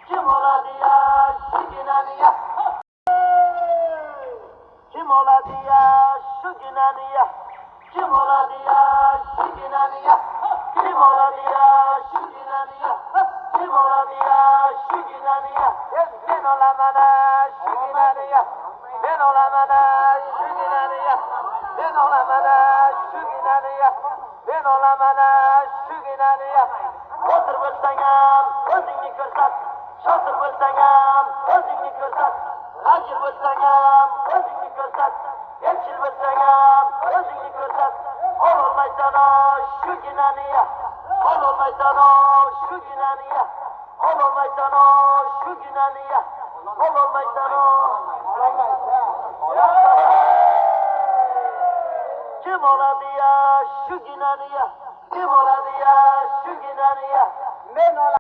Kim oladı ya şu günahını ya? Kim oladı ya şu günahını ya? Kim oladı ya şu günahını ya? Kim oladı ya şu günahını ya? Kim oladı ya şu günahını ya? Ben olamana şu günahını ya. Ben olamana şu günahını ya. Ben olamana şu günahını ya. Ben olamana şu günahını ya. Otur bo'lsangam o'zingni ko'rsat. Shotir bo'lsangam o'zingni ko'rsat. Ajir bo'lsangam o'zingni ko'rsat. Elchil bo'lsangam o'zingni ko'rsat. Ololmaysan shu ginani ya. Ololmaysan shu ginani ya. Ololmaysan shu ginani ya. Ololmaysan kim oladı ya şu ginani ya? Kim oladı ya şu ginani ya? Men